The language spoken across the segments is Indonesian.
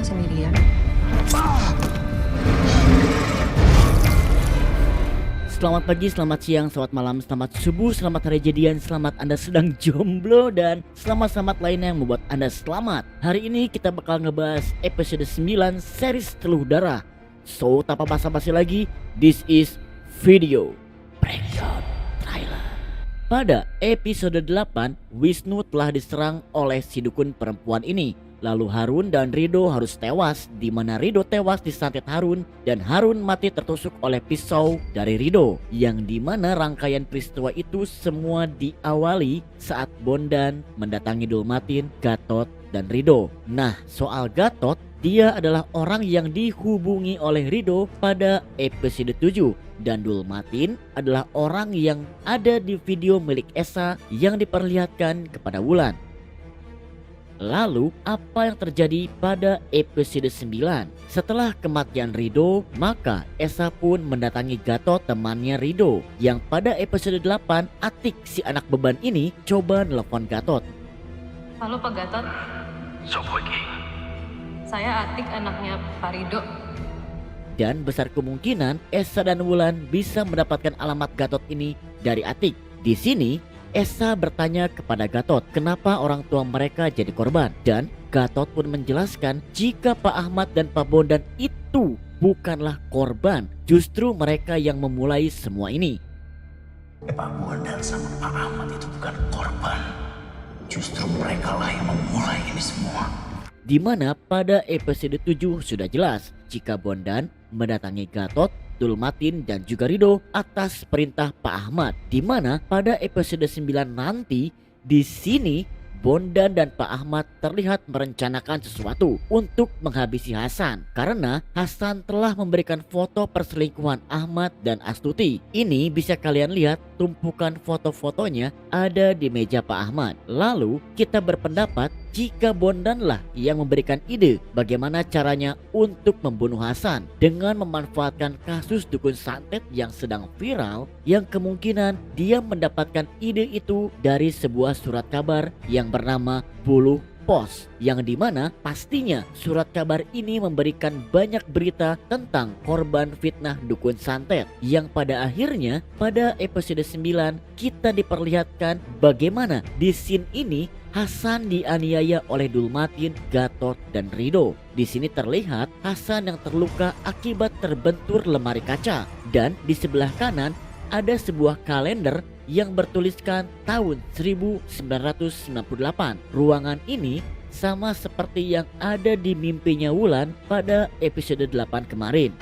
sendirian. Selamat pagi, selamat siang, selamat malam, selamat subuh, selamat hari jadian, selamat Anda sedang jomblo, dan selamat-selamat lainnya yang membuat Anda selamat. Hari ini kita bakal ngebahas episode 9 series Teluh Darah. So, tanpa basa-basi lagi, this is video breakdown trailer. Pada episode 8, Wisnu telah diserang oleh si dukun perempuan ini. Lalu Harun dan Rido harus tewas, di mana Rido tewas disantet Harun dan Harun mati tertusuk oleh pisau dari Rido. Yang dimana rangkaian peristiwa itu semua diawali saat Bondan mendatangi Dulmatin, Gatot, dan Rido. Nah, soal Gatot, dia adalah orang yang dihubungi oleh Rido pada episode 7. Dan Dulmatin adalah orang yang ada di video milik Esa yang diperlihatkan kepada Wulan. Lalu apa yang terjadi pada episode 9? Setelah kematian Rido, maka Esa pun mendatangi Gatot, temannya Rido. Yang pada episode 8, Atik si anak beban ini coba nelpon Gatot. Halo Pak Gatot, Sopo iki? saya Atik, anaknya Pak Rido. Dan besar kemungkinan Esa dan Wulan bisa mendapatkan alamat Gatot ini dari Atik. Di sini Esa bertanya kepada Gatot kenapa orang tua mereka jadi korban. Dan Gatot pun menjelaskan jika Pak Ahmad dan Pak Bondan itu bukanlah korban, justru mereka yang memulai semua ini. Pak Bondan sama Pak Ahmad itu bukan korban. Justru mereka lah yang memulai ini semua. Dimana pada episode 7 sudah jelas jika Bondan mendatangi Gatot, Dulmatin, dan juga Rido atas perintah Pak Ahmad. Dimana pada episode 9 nanti di sini Bondan dan Pak Ahmad terlihat merencanakan sesuatu untuk menghabisi Hasan karena Hasan telah memberikan foto perselingkuhan Ahmad dan Astuti. Ini bisa kalian lihat, tumpukan foto-fotonya ada di meja Pak Ahmad. Lalu kita berpendapat jika Bondan lah yang memberikan ide bagaimana caranya untuk membunuh Hasan dengan memanfaatkan kasus dukun santet yang sedang viral, yang kemungkinan dia mendapatkan ide itu dari sebuah surat kabar yang bernama Buluh Pos, yang dimana pastinya surat kabar ini memberikan banyak berita tentang korban fitnah dukun santet, yang pada akhirnya pada episode 9 kita diperlihatkan bagaimana di scene ini Hasan dianiaya oleh Dulmatin, Gatot, dan Rido. Di sini terlihat Hasan yang terluka akibat terbentur lemari kaca, dan di sebelah kanan ada sebuah kalender yang bertuliskan tahun 1998. Ruangan ini sama seperti yang ada di mimpinya Wulan pada episode 8 kemarin.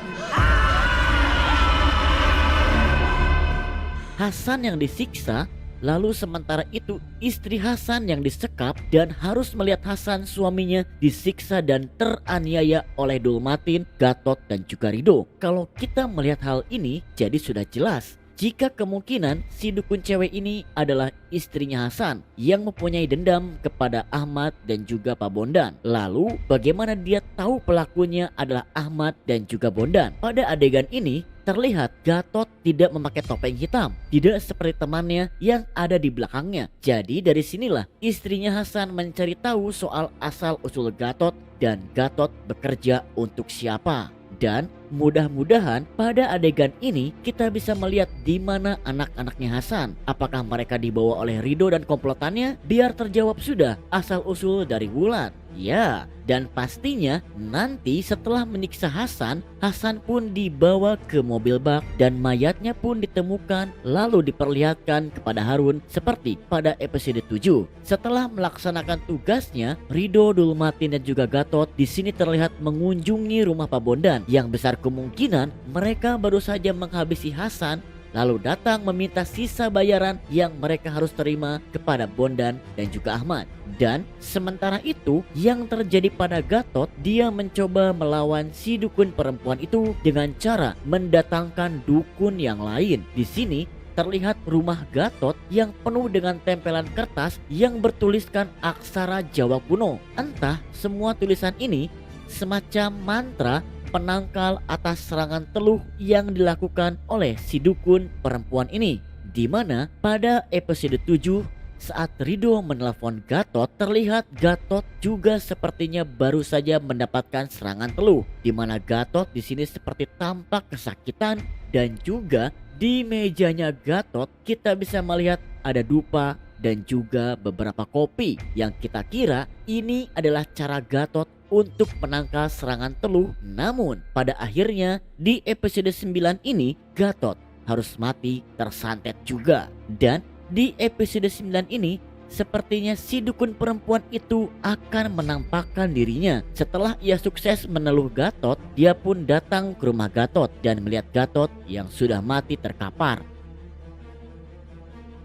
Hasan yang disiksa, lalu sementara itu istri Hasan yang disekap dan harus melihat Hasan suaminya disiksa dan teraniaya oleh Dulmatin, Gatot, dan juga Rido. Kalau kita melihat hal ini, jadi sudah jelas jika kemungkinan si dukun cewek ini adalah istrinya Hasan yang mempunyai dendam kepada Ahmad dan juga Pak Bondan. Lalu bagaimana dia tahu pelakunya adalah Ahmad dan juga Bondan? Pada adegan ini terlihat Gatot tidak memakai topeng hitam, tidak seperti temannya yang ada di belakangnya. Jadi dari sinilah istrinya Hasan mencari tahu soal asal-usul Gatot dan Gatot bekerja untuk siapa. Dan mudah-mudahan pada adegan ini kita bisa melihat di mana anak-anaknya Hasan. Apakah mereka dibawa oleh Rido dan komplotannya? Biar terjawab sudah asal-usul dari Wulan. Ya, dan pastinya nanti setelah menyiksa Hasan, Hasan pun dibawa ke mobil bak dan mayatnya pun ditemukan lalu diperlihatkan kepada Harun seperti pada episode 7. Setelah melaksanakan tugasnya, Rido, Dulmatin, dan juga Gatot di sini terlihat mengunjungi rumah Pak Bondan, yang besar kemungkinan mereka baru saja menghabisi Hasan lalu datang meminta sisa bayaran yang mereka harus terima kepada Bondan dan juga Ahmad. Dan sementara itu yang terjadi pada Gatot, dia mencoba melawan si dukun perempuan itu dengan cara mendatangkan dukun yang lain. Di sini terlihat rumah Gatot yang penuh dengan tempelan kertas yang bertuliskan aksara Jawa kuno. Entah semua tulisan ini semacam mantra penangkal atas serangan teluh yang dilakukan oleh si dukun perempuan ini. Di mana pada episode 7 saat Rido menelpon Gatot, terlihat Gatot juga sepertinya baru saja mendapatkan serangan teluh, di mana Gatot di sini seperti tampak kesakitan, dan juga di mejanya Gatot kita bisa melihat ada dupa dan juga beberapa kopi yang kita kira ini adalah cara Gatot untuk menangkal serangan teluh. Namun pada akhirnya di episode 9 ini Gatot harus mati tersantet juga. Dan di episode 9 ini sepertinya si dukun perempuan itu akan menampakkan dirinya. Setelah ia sukses meneluh Gatot, dia pun datang ke rumah Gatot dan melihat Gatot yang sudah mati terkapar.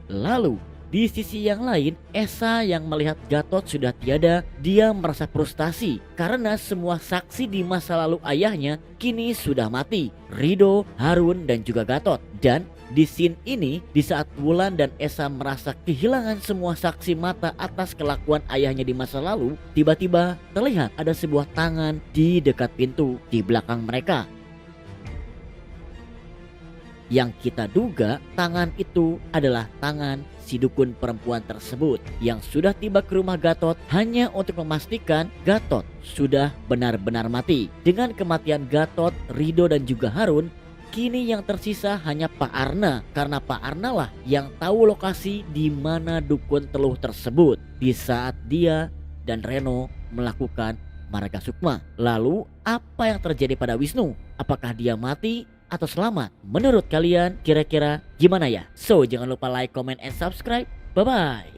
Lalu di sisi yang lain, Esa yang melihat Gatot sudah tiada, dia merasa frustasi karena semua saksi di masa lalu ayahnya kini sudah mati, Rido, Harun, dan juga Gatot. Dan di scene ini, di saat Wulan dan Esa merasa kehilangan semua saksi mata atas kelakuan ayahnya di masa lalu, tiba-tiba terlihat ada sebuah tangan di dekat pintu di belakang mereka. Yang kita duga tangan itu adalah tangan si dukun perempuan tersebut yang sudah tiba ke rumah Gatot hanya untuk memastikan Gatot sudah benar-benar mati. Dengan kematian Gatot, Rido, dan juga Harun, kini yang tersisa hanya Pak Arna, karena Pak Arna lah yang tahu lokasi di mana dukun teluh tersebut di saat dia dan Reno melakukan Maraga Sukma. Lalu apa yang terjadi pada Wisnu? Apakah dia mati atau selamat? Menurut kalian kira-kira gimana ya? So jangan lupa like, comment, and subscribe. Bye bye.